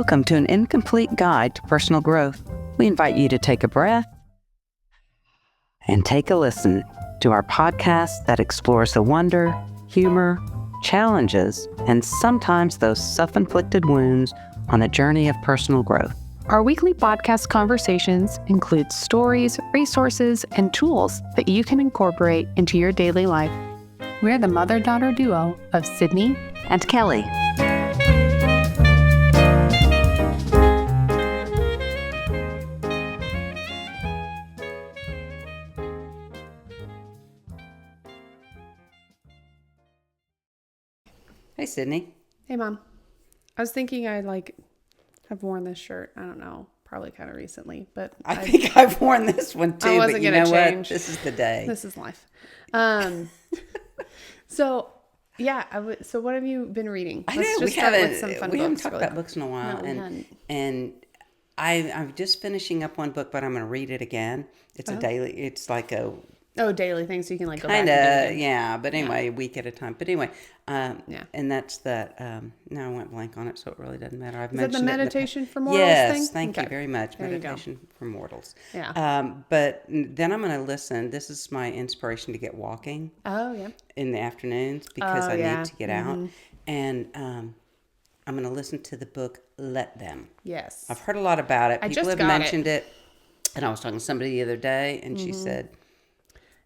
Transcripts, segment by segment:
Welcome to an incomplete guide to personal growth. We invite you to take a breath and take a listen to our podcast that explores the wonder, humor, challenges, and sometimes those self-inflicted wounds on a journey of personal growth. Our weekly podcast conversations include stories, resources, and tools that you can incorporate into your daily life. We're the mother-daughter duo of Sydney And Kelly. Hey, Sydney. Hey, Mom. I was thinking I have worn this shirt. I don't know, probably kind of recently, but I think I've worn this one too, I wasn't but you gonna know change. what? This is the day. This is life. So what have you been reading? I know just we start haven't with some fun we haven't books talked really about books in a while, No, we hadn't. and I'm just finishing up one book, but I'm going to read it again. It's a daily. It's like a daily things so you can go back kind and do it of again. yeah, but anyway, a week at a time. But anyway, Yeah. and that's that. Now I went blank on it, so it really doesn't matter. I've Is that mentioned the it in meditation for mortals Yes, thing? thank you Okay. very much. There you go. Meditation for mortals. Yeah. But then I'm going to listen. This is my inspiration to get walking Oh yeah. in the afternoons because I yeah. need to get out. And I'm going to listen to the book Let Them. Yes. I've heard a lot about it. I People just have got mentioned it. And I was talking to somebody the other day, and she said,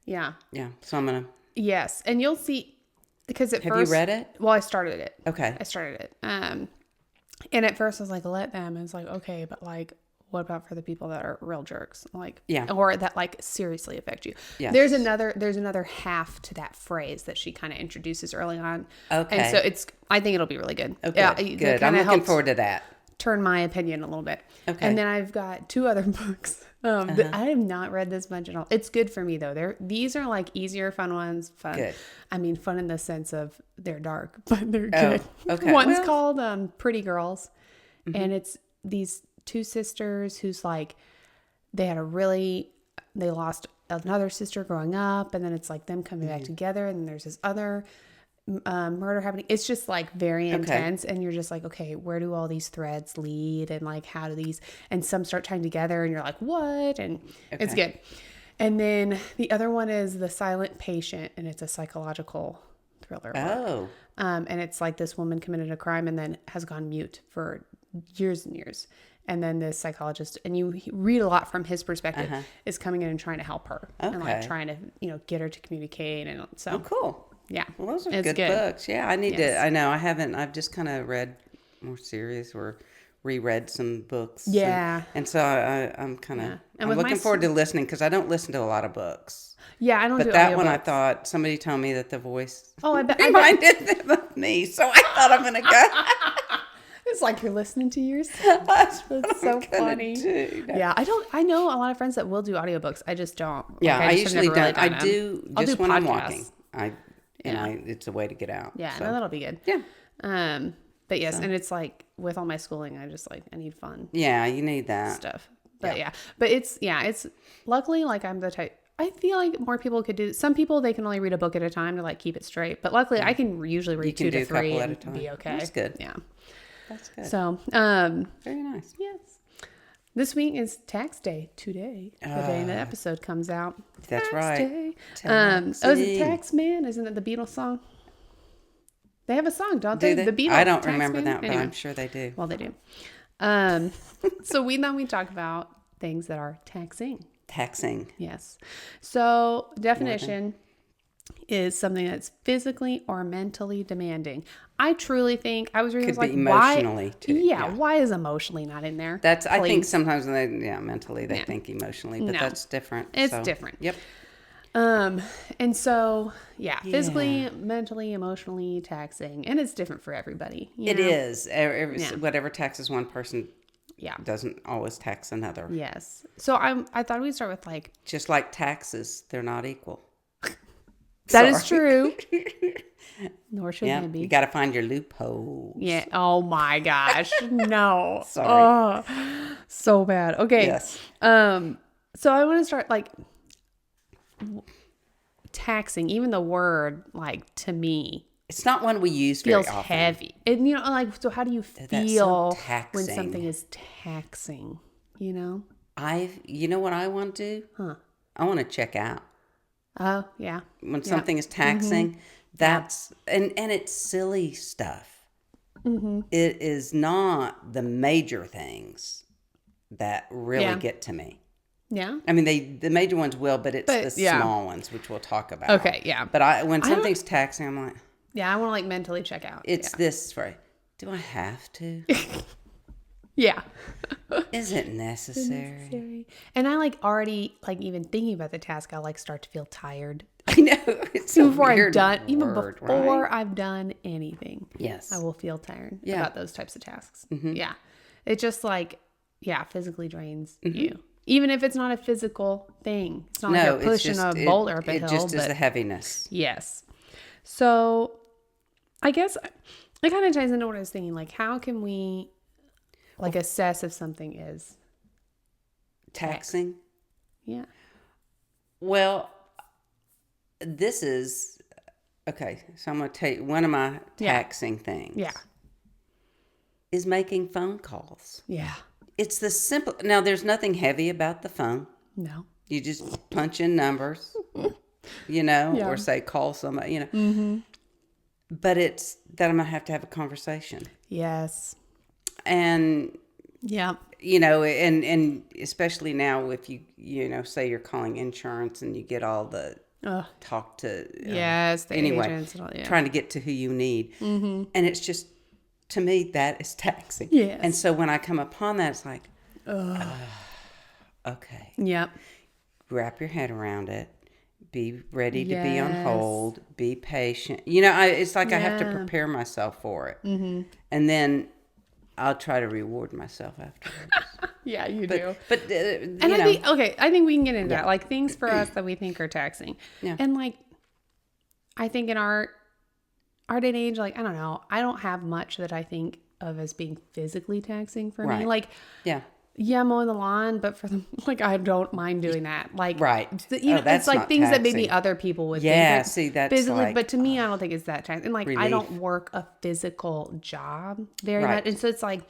Yeah. yeah, so I'm going to. Yes, and you'll see because at Have first, you read it? Well, I started it. Okay. I started it. And at first I was like, let them. And it's like, okay, but what about for the people that are real jerks? Yeah. Or that seriously affect you. Yes. There's another half to that phrase that she kind of introduces early on. Okay. And so I think it'll be really good. Okay, Yeah, good. I'm looking forward to that. Turn my opinion a little bit. Okay. And then I've got two other books. I have not read this bunch at all. It's good for me though. These are easier, fun ones. Fun. Good. I mean, fun in the sense of they're dark, but they're Oh, good. okay. One's Well- called Pretty Girls, and it's these two sisters who's they lost another sister growing up, and then it's them coming back together, and then there's this other murder happening. It's just very intense, and you're just okay, where do all these threads lead, and how do these, and some start tying together, and you're like, what? And it's good. And then the other one is The Silent Patient, and it's a psychological thriller book. Oh. And it's this woman committed a crime and then has gone mute for years and years. And then this psychologist, and you read a lot from his perspective, is coming in and trying to help her. Okay. And trying to, get her to communicate. And so, Oh, cool. yeah. Well, those are It's good books. Yeah, I need Yes. to. I know I haven't. I've just kind of read more series or reread some books. Yeah. And so I'm kind of. And I'm with my looking forward to listening because I don't listen to a lot of books. Yeah, I don't do But that one, I audiobooks. thought somebody told me that the voice Oh, I bet. reminded them of me, so I thought I'm gonna go. It's you're listening to yourself. That's That's so funny. Do. No. Yeah, I know a lot of friends that will do audiobooks. I just don't. Yeah, I just have usually never really don't. I done do them. I'll just do when I'm podcasts. walking. It's a way to get out. Yeah, so. no, that'll be good. Yeah. But yes, and it's with all my schooling, I just I need fun Yeah, you need that. stuff. But but it's luckily I'm the type. I feel more people could do. Some people they can only read a book at a time to keep it straight. But luckily, I can usually read You can 2 to do a 3 couple at a and time. be okay. That's good. Yeah. That's good. So Very nice. yes, this week is tax day today. The day the episode comes out. That's Tax right. Day. Tax Is it day. Tax Man? Isn't it the Beatles song? They have a song, don't they? Do they? The Beatles. I don't Tax remember Man? that, but Anyway. I'm sure they do. Well, they do. So we talk about things that are taxing. Taxing. Yes. So definition is something that's physically or mentally demanding. I truly think I was reading Could be why? emotionally, too. Yeah, Yeah. Why is emotionally not in there? That's. I think Please. sometimes when mentally they think emotionally, but No. that's different. It's so, different. Yep. And so physically, mentally, emotionally taxing, and it's different for everybody. It is. Yeah. Whatever taxes one person Yeah. doesn't always tax another. Yes. So I thought we'd start with Just like taxes, they're not equal. that is Sorry. true. Nor should Yeah, they be. you got to find your loopholes. Yeah. Oh my gosh. No. Sorry. Oh, so bad. Okay. Yes. So I want to start taxing, even the word to me It's not one we use very feels often. heavy. And, like, so how do you That's feel so taxing. when something is taxing, You know what I want to do? Huh. I want to check out. Oh, yeah. When something is taxing, that's, and it's silly stuff. It is not the major things that really get to me. Yeah. I mean, the major ones will, but it's the small ones, which we'll talk about. Okay, yeah. But when something's taxing, I'm like, yeah, I want to like mentally check out. It's this, right? Do I have to? Yeah. Is it necessary? And I like already, like even thinking about the task, I like start to feel tired. I know. It's a before weird I'm done, word, even before right? I've done anything. Yes. I will feel tired Yeah. about those types of tasks. Yeah. It just like, physically drains you. Even if it's not a physical thing. It's not like you're pushing a boulder up a hill. It just is a heaviness. Yes. So I guess it kind of ties into what I was thinking. Like, how can we like assess if something is taxing? Yeah. Well, this is okay. So I'm going to tell you one of my taxing things. Yeah. Is making phone calls. Yeah. It's the simple. Now, there's nothing heavy about the phone. No. You just punch in numbers, or say call somebody, Mm-hmm. But it's that I'm going to have a conversation. Yes. And, yeah. And especially now if you, say you're calling insurance and you get all the talk to. Yes. The agents and all, trying to get to who you need. Mm-hmm. And it's just, to me, that is taxing. Yes. And so when I come upon that, it's like, okay. Yep. Wrap your head around it. Be ready to be on hold. Be patient. It's like I have to prepare myself for it. Mm-hmm. And then I'll try to reward myself afterwards. Yeah, you do. But, I think we can get into that. Like things for us that we think are taxing. Yeah. And like, I think in our day and age, like, I don't know, I don't have much that I think of as being physically taxing for me. Like, mowing the lawn, but for them, like, I don't mind doing that. Like, it's like things that maybe other people would think. Yeah, see, that's physically, like, but to me, I don't think it's that taxing. And like, relief. I don't work a physical job very much. And so it's like,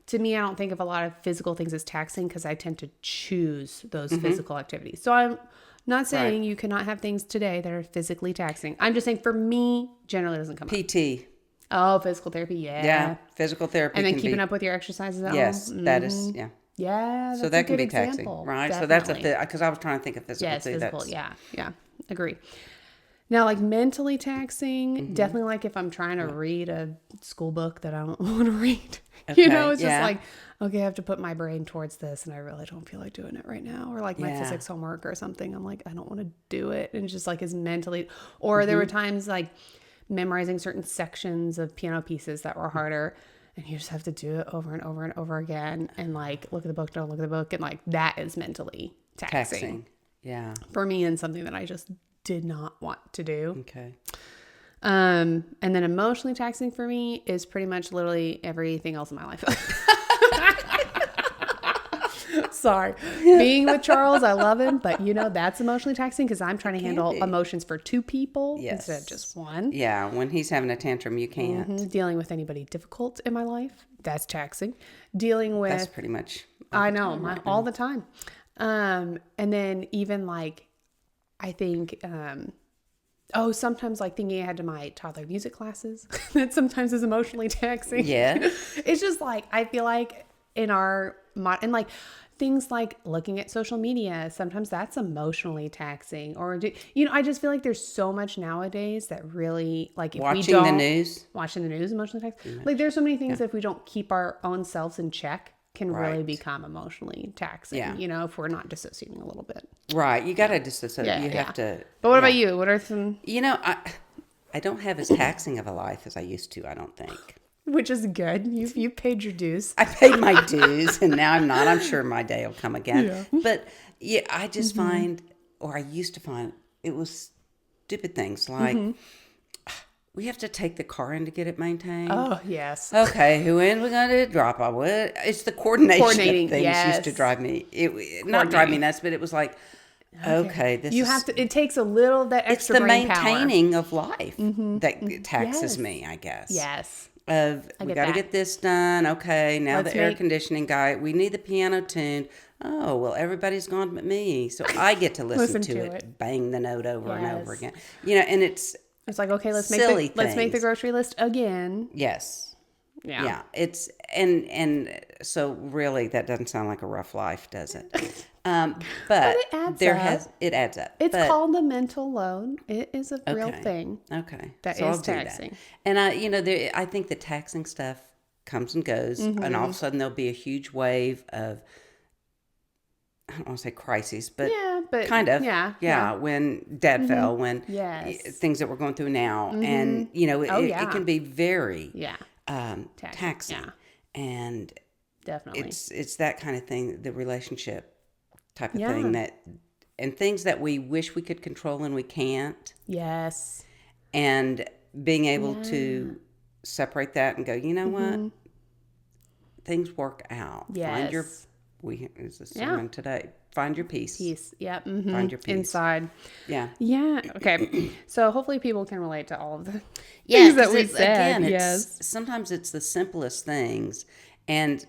to me, I don't think of a lot of physical things as taxing because I tend to choose those physical activities. So I'm not saying you cannot have things today that are physically taxing. I'm just saying for me, generally it doesn't come up. PT. Oh, physical therapy. Yeah. Yeah. Physical therapy. And then keeping up with your exercises at home. Yes. That is, yeah. Yeah. So that can be taxing, example. right? Definitely. So that's because I was trying to think of physical too. Physical. Yeah. Agree. Now, like mentally taxing, definitely like if I'm trying to read a school book that I don't want to read. Okay, It's just like, okay, I have to put my brain towards this and I really don't feel like doing it right now. Or like my physics homework or something. I'm like, I don't want to do it. And it's just like is mentally, or there were times like memorizing certain sections of piano pieces that were harder. And you just have to do it over and over and over again. And like, look at the book, don't look at the book. And like, that is mentally taxing. Yeah. For me and something that I just did not want to do. Okay. And then emotionally taxing for me is pretty much literally everything else in my life. Sorry. Being with Charles, I love him, but that's emotionally taxing because I'm trying to handle emotions for two people instead of just one. Yeah. When he's having a tantrum, you can't. Mm-hmm. Dealing with anybody difficult in my life, that's taxing. Dealing with... That's pretty much... I know, all the time. And then even like, I think... sometimes like thinking ahead to my toddler music classes, that sometimes is emotionally taxing. Yeah. It's just like, I feel like in our, and like things like looking at social media, sometimes that's emotionally taxing or, I just feel like there's so much nowadays that really like, if watching we don't the news emotionally taxing, like there's so many things that if we don't keep our own selves in check can really become emotionally taxing, if we're not dissociating a little bit. Right. You got to dissociate. You have to. But what about you? What are some... I don't have as taxing of a life as I used to, I don't think. Which is good. You paid your dues. I paid my dues and now I'm not. I'm sure my day will come again. Yeah. But I just find, or I used to find, it was stupid things like, we have to take the car in to get it maintained. Oh, yes. Okay, when we're going to drop off? It's the coordination of things used to drive me. Not drive me nuts, but it was like, okay, this you is, have to. It takes a little of that it's extra the brain power. maintaining of life that taxes Yes. me, I guess. Yes. Of we get got to that. get this done. Okay, now Let's the air make- conditioning guy. We need the piano tuned. Oh well, everybody's gone but me, so I get to listen to it, bang the note over and over Yes. again. You know, and it's It's like, okay, let's silly make the things. grocery list again. yes, Yeah. yeah. It's and so really that doesn't sound like a rough life, does it? But it adds there up. it adds up. It's But- called the mental load. It is a real Okay. thing. Okay, That so is I'll do taxing. And I think the taxing stuff comes and goes, and all of a sudden there'll be a huge wave of, I don't want to say crises, but Yeah, but kind of, yeah. when Dad fell, when Yes. things that we're going through now, and it can be very Yeah, taxing, yeah. and definitely. it's that kind of thing, the relationship type of Yeah. thing and things that we wish we could control and we can't. Yes. And being able to separate that and go, you know what? Things work out. Find your, Yes. is a sermon today. Find your peace. Peace. Yep. Find your peace. Inside. Yeah. Yeah. Okay. So hopefully people can relate to all of the Yeah, things that 'cause we it's- said. again, Yes. sometimes it's the simplest things. And,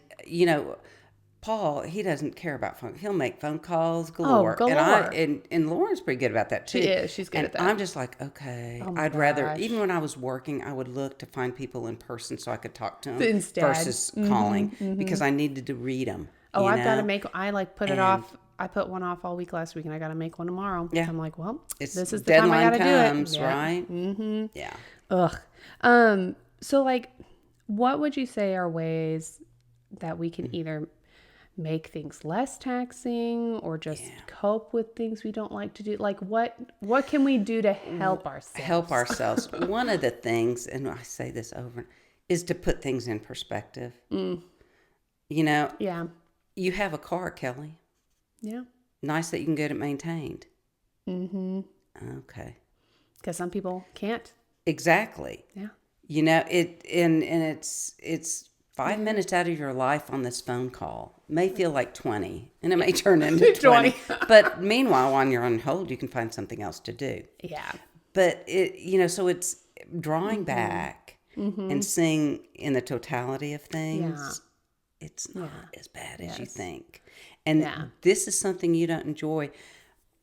Paul, he doesn't care about phone. He'll make phone calls galore. galore. And Lauren's pretty good about that too. She is. She's good and at that. I'm just like, okay. Oh my I'd rather, gosh. even when I was working, I would look to find people in person so I could talk to them Instead. versus calling because I needed to read them. Oh, I've got to know? make. I put it off. I put one off all week last week, and I got to make one tomorrow. Yeah. I'm like, well, It's this is the time I got to do comes, it. right? Mm-hmm. Yeah. Ugh. So what would you say are ways that we can either make things less taxing or just cope with things we don't like to do? Like what can we do to help ourselves? Help ourselves. One of the things, and I say this over, is to put things in perspective. Yeah. You have a car, Kelly. Yeah. Nice that you can get it maintained. Mm-hmm. Okay. Because some people can't. Exactly. Yeah. It's 5 minutes out of your life on this phone call. May feel like 20, and it may turn into 20. But meanwhile, while you're on hold, you can find something else to do. Yeah. But so it's drawing back and seeing in the totality of things. It's not as bad as you think. And this is something you don't enjoy.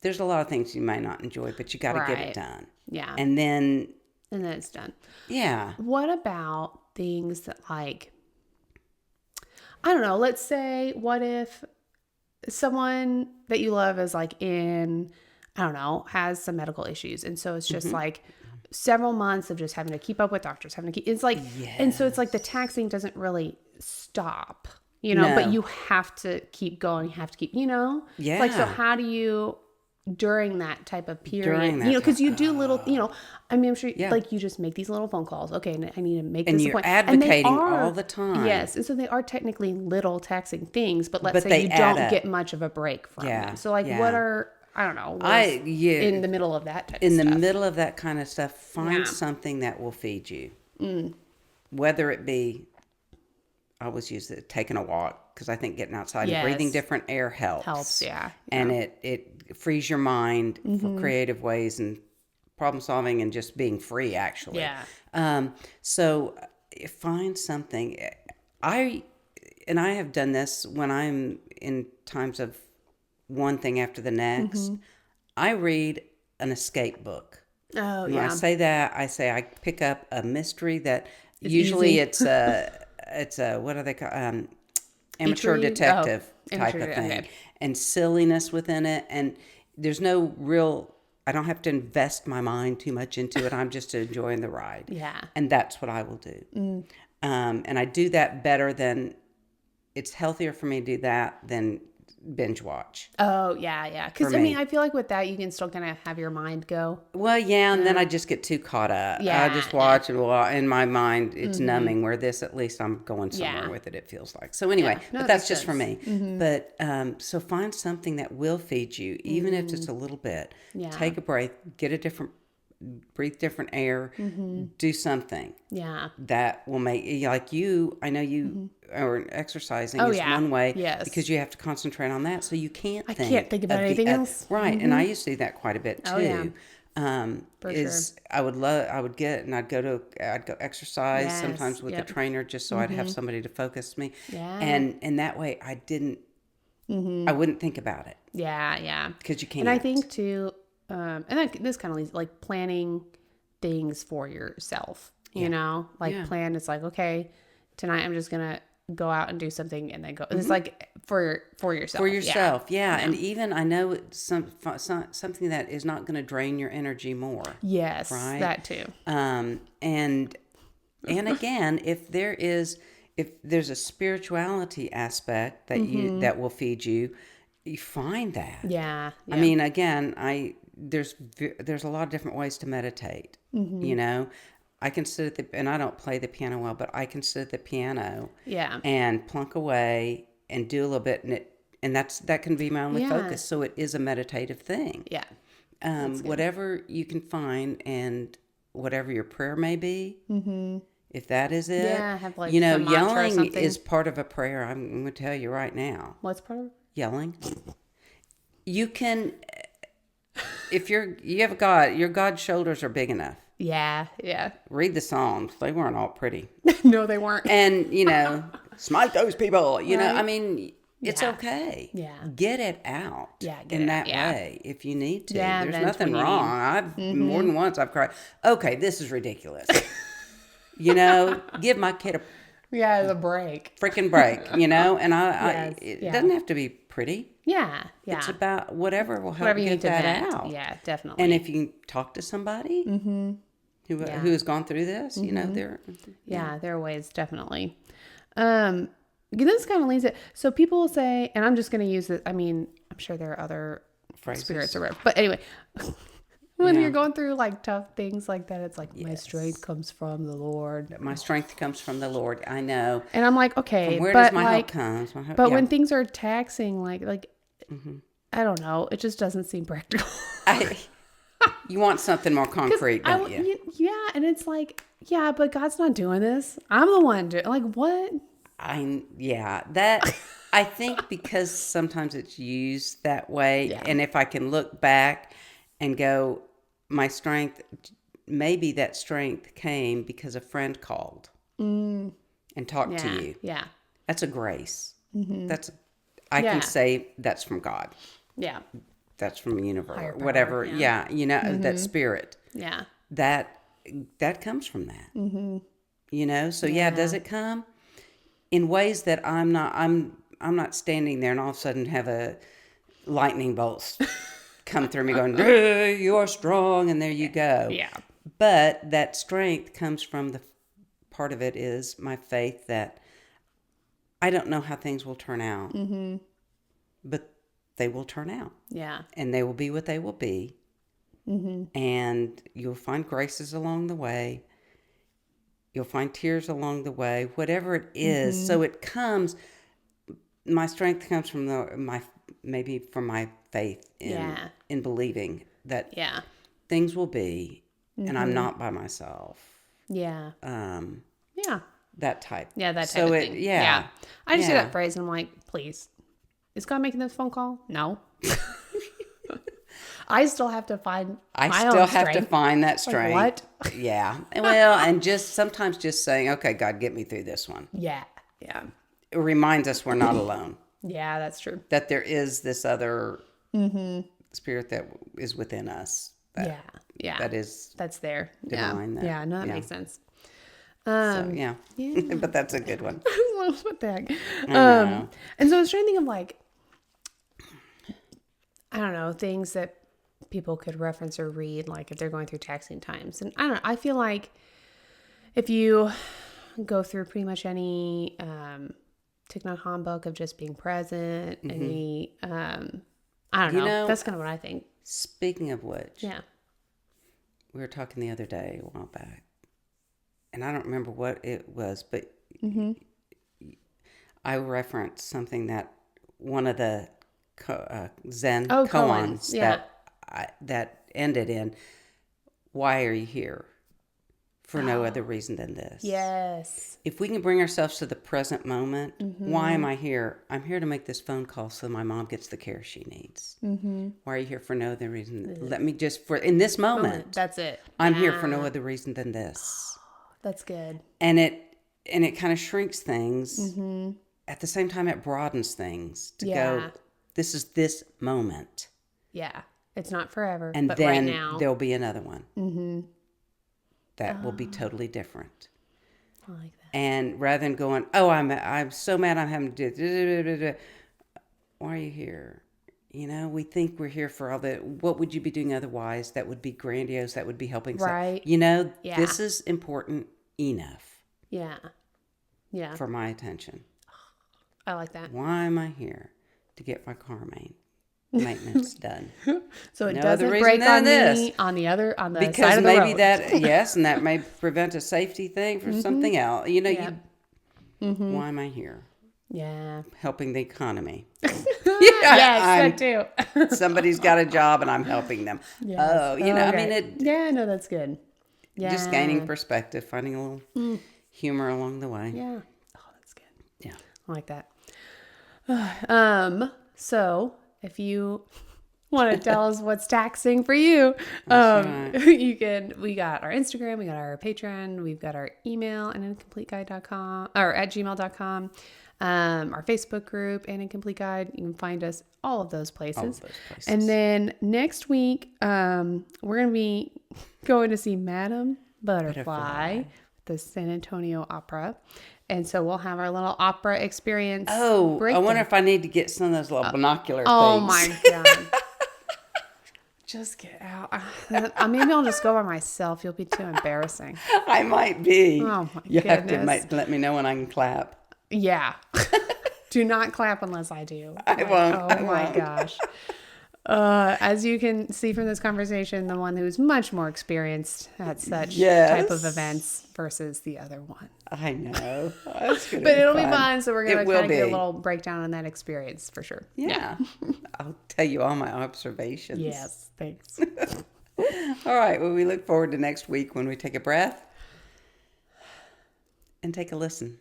There's a lot of things you may not enjoy, but you got to get it done. Yeah. And then it's done. yeah. What about things that I don't know, let's say, what if someone that you love is has some medical issues. And so it's just several months of just having to keep up with doctors, and so it's like the taxing doesn't really stop, but you have to keep going, Yeah. so how do you, during that type of period, that because you do little, I'm sure you just make these little phone calls. Okay. And I need to make And this you're appointment. advocating And they are, all the time. Yes. And so they are technically little taxing things, but let's But say they you add don't up. get much of a break from them. So what are, I don't know, in the middle of that type of stuff? In the middle of that kind of stuff, find something that will feed you. Whether it be, I always use it, taking a walk, because I think getting outside and breathing different air helps. And it frees your mind for creative ways and problem solving and just being free, actually. So find something. I have done this when I'm in times of one thing after the next. I read an escape book. Oh, When yeah. I say that, I pick up a mystery that usually it's a what do they call amateur Feature-y? detective type amateur, of thing, okay. and silliness within it, and there's no real. I don't have to invest my mind too much into it. I'm just enjoying the ride. Yeah. And that's what I will do. And I do that better than. It's healthier for me to do that than binge watch. Oh, yeah. Because, For me. I feel like with that, you can still kind of have your mind go. Well, yeah, and then I just get too caught up. Yeah. I just watch and in my mind, it's numbing, where this, at least I'm going somewhere with it, it feels like. So anyway, No, but it that's makes just for me. But so find something that will feed you, even if it's a little bit. Yeah. Take a break, get a different breathe different air, do something. Yeah. That will make, like you, I know you are exercising is one way. Yes. Because you have to concentrate on that. So you can't I can't think about anything else. Right. And I used to do that quite a bit too. Oh, yeah. For sure. I'd go exercise sometimes with a trainer just so I'd have somebody to focus me. Yeah. And that way I didn't, I wouldn't think about it. Yeah. Yeah. Because you can't. And I think too, this kind of leads like planning things for yourself, you know, like plan. It's like, okay, tonight I'm just going to go out and do something and then go. It's like for yourself. For yourself. Yeah. And even I know it's something that is not going to drain your energy more. Yes. Right. That too. And again, if there's a spirituality aspect that that will feed you, you find that. Yeah. I mean, again, there's a lot of different ways to meditate. You know, I can sit at and I don't play the piano well, but I can sit at the piano. Yeah. And plunk away and do a little bit, and that can be my only focus. So it is a meditative thing. Yeah. Whatever you can find, and whatever your prayer may be. If that is it, have like yelling is part of a prayer. I'm going to tell you right now. What's part of it? Yelling. You can, if you have a God, your God's shoulders are big enough. Yeah, yeah. Read the Psalms. They weren't all pretty. No, they weren't. And, smite those people. You know, I mean, it's okay. Yeah. Get it out. Yeah, in that way if you need to. Yeah, there's nothing wrong. I've more than once I've cried. Okay, this is ridiculous. Give my kid the break. Freaking break, and it doesn't have to be pretty. Yeah. It's about whatever will help get that out. Yeah, definitely. And if you can talk to somebody who has gone through this, there are ways, definitely. This kind of leads it. So people will say, and I'm just going to use it. I mean, I'm sure there are other phrases. Spirits or whatever, but anyway, when you're going through like tough things like that, it's like my strength comes from the Lord. My strength comes from the Lord. I know. And I'm like, okay, from where does my help come? But when things are taxing, like I don't know, it just doesn't seem practical. You want something more concrete, don't you? Yeah, and it's like, but God's not doing this. I'm the one doing. Like what? That I think because sometimes it's used that way, and if I can look back and go, my strength, maybe that strength came because a friend called and talked to you. Yeah, that's a grace. I can say that's from God. Yeah, that's from the universe, whatever. Yeah, that spirit. Yeah, that comes from that. So does it come in ways that I'm not standing there and all of a sudden have a lightning bolt come through me going, you are strong, and there you go. Yeah. But that strength comes from the part of it is my faith that I don't know how things will turn out, but they will turn out. Yeah. And they will be what they will be. And you'll find graces along the way. You'll find tears along the way, whatever it is. So it comes, my strength comes from maybe from my faith in believing that things will be, and I'm not by myself. Yeah. That type. Yeah, that type of thing. I just hear that phrase and I'm like, please, is God making this phone call? No. I still have to find to find that strength. Like, what? Yeah. Well, and sometimes just saying, okay, God, get me through this one. Yeah. Yeah. It reminds us we're not alone. Yeah, that's true. That there is this other spirit that is within us. That's there. Divine. Yeah. No, that makes sense. But that's a good one. What the heck? And so I was trying to think of like, I don't know, things that people could reference or read, like if they're going through taxing times. And I don't know, I feel like if you go through pretty much any Thich Nhat Hanh book of just being present, any, I don't know, that's kind of what I think. Speaking of which, we were talking the other day, a while back, and I don't remember what it was, but I referenced something that one of the Zen koans that ended in why are you here? For no other reason than this. Yes. If we can bring ourselves to the present moment, why am I here? I'm here to make this phone call so my mom gets the care she needs. Why are you here? For no other reason. Let me just, in this moment. That's it. I'm here for no other reason than this. That's good. And it kind of shrinks things. At the same time, it broadens things to go, this is this moment. Yeah. It's not forever. And but then right now, there'll be another one. That will be totally different. I like that. And rather than going, oh, I'm so mad I'm having to do, why are you here? We think we're here for all the, what would you be doing otherwise? That would be grandiose. That would be helping. Right. This is important enough. Yeah. Yeah. For my attention. I like that. Why am I here? To get my car maintenance done. So it doesn't break on me on the side of the road. Because maybe that, yes, and that may prevent a safety thing for something else. Why am I here? Yeah. Helping the economy. Yes, that too. Somebody's got a job and I'm helping them. Yes. Oh, okay. Yeah, no, that's good. Yeah. Just gaining perspective, finding a little humor along the way. Yeah. Oh, that's good. Yeah. I like that. So if you want to tell us what's taxing for you, you can, we got our Instagram, we got our Patreon, we've got our email, anincompleteguide.com or at gmail.com, our Facebook group, An Incomplete Guide. You can find us all of those places. And then next week, we're going to be going to see Madame Butterfly, the San Antonio Opera. And so we'll have our little opera experience. Oh, breakdown. I wonder if I need to get some of those little binocular things. Oh my God. Just get out. Maybe I'll just go by myself. You'll be too embarrassing. I might be. Oh my you goodness. have to let me know when I can clap. Yeah. Do not clap unless I do. I won't. Oh my gosh. As you can see from this conversation, the one who's much more experienced at such type of events versus the other one. I know. But it'll be fun. So we're going to kind of get a little breakdown on that experience for sure. Yeah. I'll tell you all my observations. Yes. Thanks. All right. Well, we look forward to next week when we take a breath and take a listen.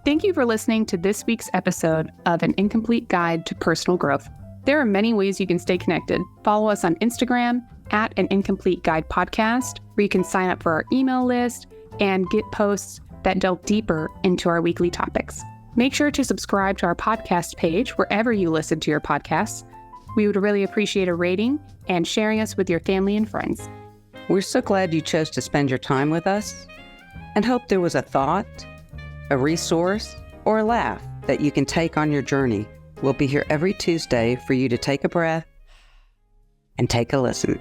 Thank you for listening to this week's episode of An Incomplete Guide to Personal Growth. There are many ways you can stay connected. Follow us on Instagram at An Incomplete Guide Podcast, where you can sign up for our email list and get posts that delve deeper into our weekly topics. Make sure to subscribe to our podcast page wherever you listen to your podcasts. We would really appreciate a rating and sharing us with your family and friends. We're so glad you chose to spend your time with us and hope there was a thought, a resource, or a laugh that you can take on your journey. We'll be here every Tuesday for you to take a breath and take a listen.